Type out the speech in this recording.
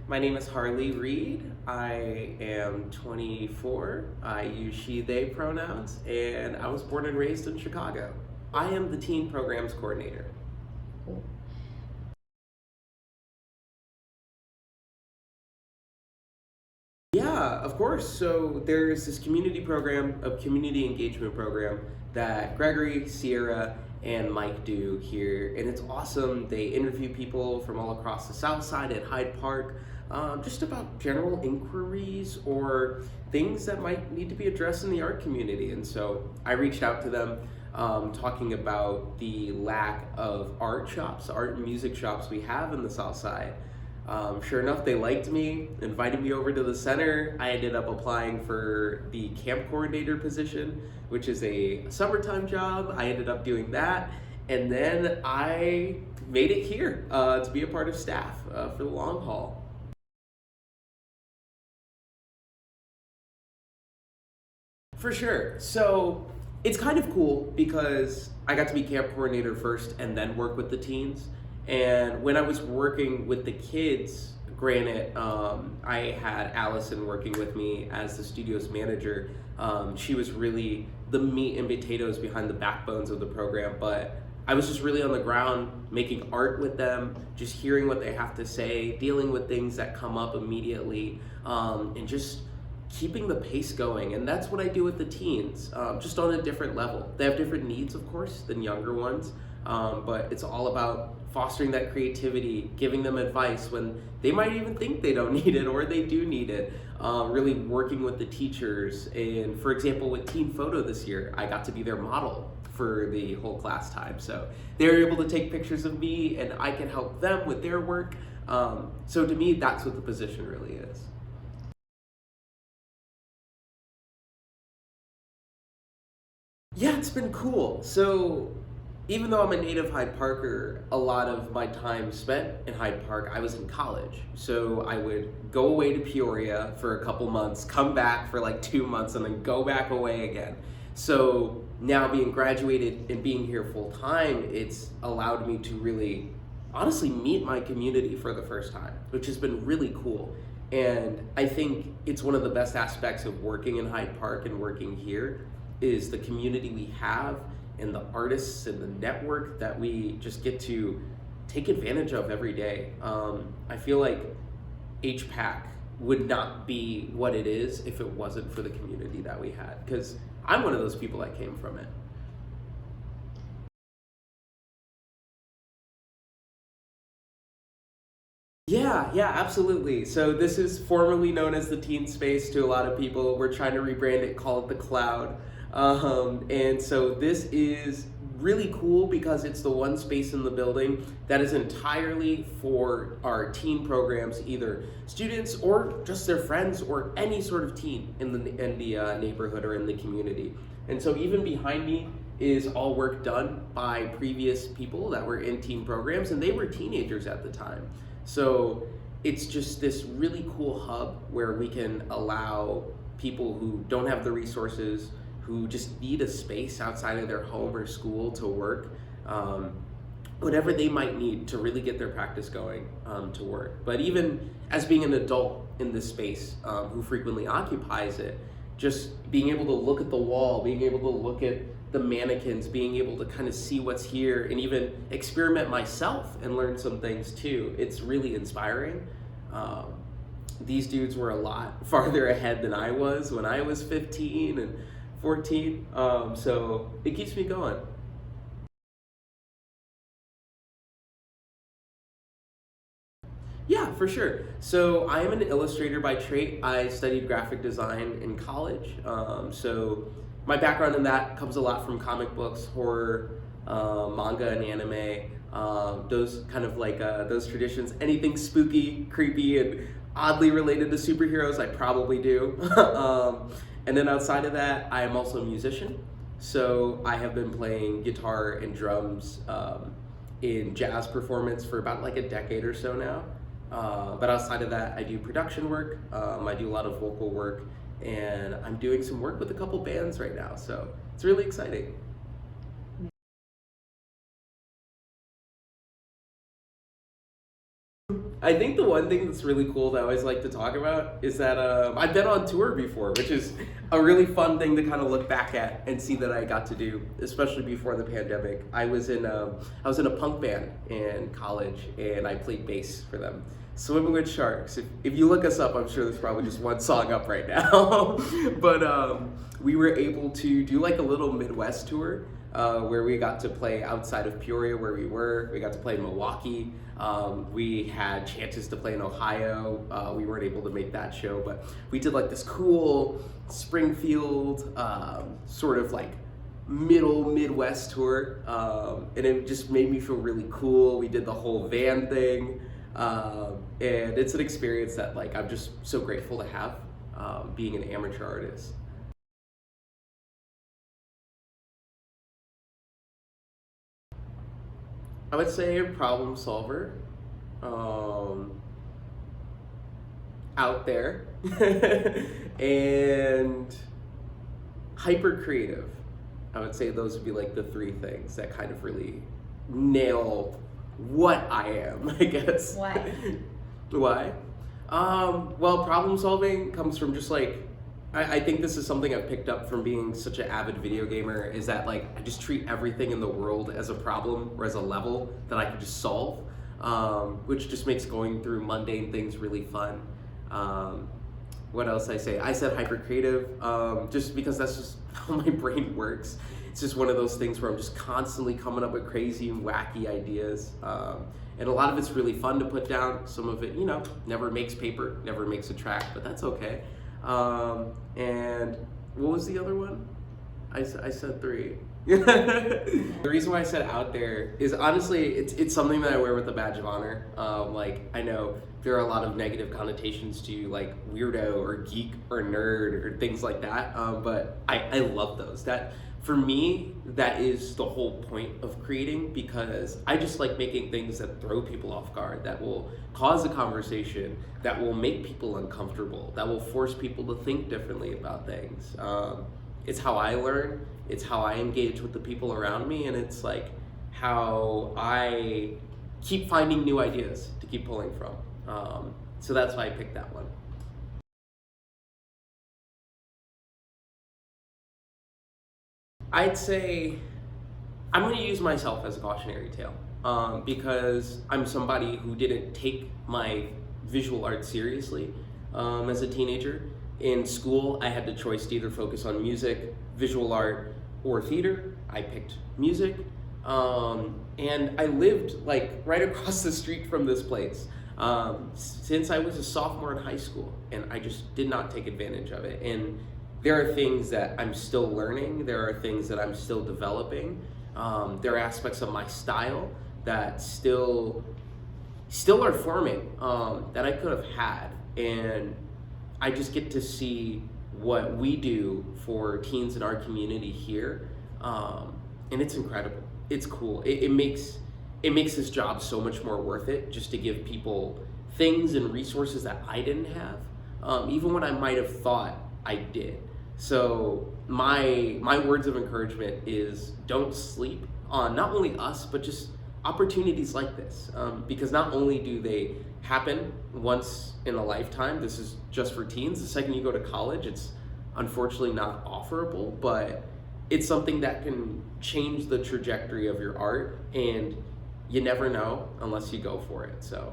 My name is Harley Reid. I am 24. I use she, they pronouns, and I was born and raised in Chicago. I am the teen programs coordinator. Yeah, of course. So there's this community program, a community engagement program that Gregory, Sierra, and Mike do here, and it's awesome. They interview people from all across the South Side at Hyde Park, just about general inquiries or things that might need to be addressed in the art community. And so I reached out to them, talking about the lack of art shops, art and music shops we have in the South Side. Sure enough, they liked me, invited me over to the center. I ended up applying for the camp coordinator position, which is a summertime job. I ended up doing that, and then I made it here to be a part of staff for the long haul. For sure. So it's kind of cool because I got to be camp coordinator first and then work with the teens. And when I was working with the kids, granted, I had Allison working with me as the studio's manager. She was really the meat and potatoes behind the backbones of the program, but I was just really on the ground making art with them, just hearing what they have to say, dealing with things that come up immediately, and just keeping the pace going. And that's what I do with the teens, just on a different level. They have different needs, of course, than younger ones, but it's all about fostering that creativity, giving them advice when they might even think they don't need it or they do need it. Really working with the teachers. And for example, with Teen Photo this year, I got to be their model for the whole class time. So they were able to take pictures of me and I can help them with their work. So to me, that's what the position really is. Yeah, it's been cool. So, even though I'm a native Hyde Parker, a lot of my time spent in Hyde Park, I was in college. So, I would go away to Peoria for a couple months, come back for like 2 months, and then go back away again. So, now being graduated and being here full time, it's allowed me to really honestly meet my community for the first time, which has been really cool. And I think it's one of the best aspects of working in Hyde Park and working here is the community we have and the artists and the network that we just get to take advantage of every day. I feel like HPAC would not be what it is if it wasn't for the community that we had, because I'm one of those people that came from it. Yeah, yeah, absolutely. So this is formerly known as the Teen Space to a lot of people. We're trying to rebrand it, call it the Cloud. And so this is really cool because it's the one space in the building that is entirely for our teen programs, either students or just their friends or any sort of teen in the neighborhood or in the community. And so even behind me is all work done by previous people that were in teen programs, and they were teenagers at the time. So it's just this really cool hub where we can allow people who don't have the resources, who just need a space outside of their home or school to work, um, whatever they might need to really get their practice going, to work. But even as being an adult in this space, who frequently occupies it, just being able to look at the wall, being able to look at the mannequins, being able to kind of see what's here and even experiment myself and learn some things too. It's really inspiring. Um, these dudes were a lot farther ahead than I was when I was 15 and 14. So it keeps me going. Yeah, for sure. So I am an illustrator by trade. I studied graphic design in college. So my background in that comes a lot from comic books, horror, manga, and anime. Those kind of like those traditions. Anything spooky, creepy, and oddly related to superheroes, I probably do. And then outside of that, I am also a musician. So I have been playing guitar and drums, in jazz performance for about like a decade or so now. But outside of that, I do production work. I do a lot of vocal work, and I'm doing some work with a couple bands right now. So it's really exciting. I think the one thing that's really cool that I always like to talk about is that I've been on tour before, which is a really fun thing to kind of look back at and see that I got to do, especially before the pandemic. I was in a punk band in college, and I played bass for them. Swimming with Sharks. If you look us up, I'm sure there's probably just one song up right now. But we were able to do like a little Midwest tour where we got to play outside of Peoria where we were. We got to play in Milwaukee. We had chances to play in Ohio. We weren't able to make that show, but we did like this cool Springfield sort of like middle Midwest tour. And it just made me feel really cool. We did the whole van thing. And it's an experience that like I'm just so grateful to have being an amateur artist. I would say a problem solver, out there, and hyper creative. I would say those would be like the three things that kind of really nail what I am, I guess. Why? Why? Well, problem solving comes from just like, I think this is something I've picked up from being such an avid video gamer, is that like I just treat everything in the world as a problem or as a level that I can just solve, which just makes going through mundane things really fun. What else I say? I said hyper creative, just because that's just how my brain works. It's just one of those things where I'm just constantly coming up with crazy and wacky ideas. And a lot of it's really fun to put down. Some of it, never makes paper, never makes a track, but that's okay. And what was the other one? I said three. The reason why I said out there is honestly, it's something that I wear with a badge of honor. Like, I know there are a lot of negative connotations to like weirdo or geek or nerd or things like that, but I love those. That, for me, that is the whole point of creating, because I just like making things that throw people off guard, that will cause a conversation, that will make people uncomfortable, that will force people to think differently about things. It's how I learn, it's how I engage with the people around me, and it's like how I keep finding new ideas to keep pulling from. So that's why I picked that one. I'd say I'm going to use myself as a cautionary tale, because I'm somebody who didn't take my visual art seriously as a teenager. In school, I had the choice to either focus on music, visual art, or theater. I picked music, and I lived like right across the street from this place since I was a sophomore in high school, and I just did not take advantage of it. And there are things that I'm still learning. There are things that I'm still developing. There are aspects of my style that still are forming, that I could have had. And I just get to see what we do for teens in our community here. And it's incredible. It's cool. It makes this job so much more worth it, just to give people things and resources that I didn't have, even when I might have thought I did. So my words of encouragement is, don't sleep on not only us, but just opportunities like this, because not only do they happen once in a lifetime, this is just for teens. The second you go to college, it's unfortunately not offerable, but it's something that can change the trajectory of your art, and you never know unless you go for it. So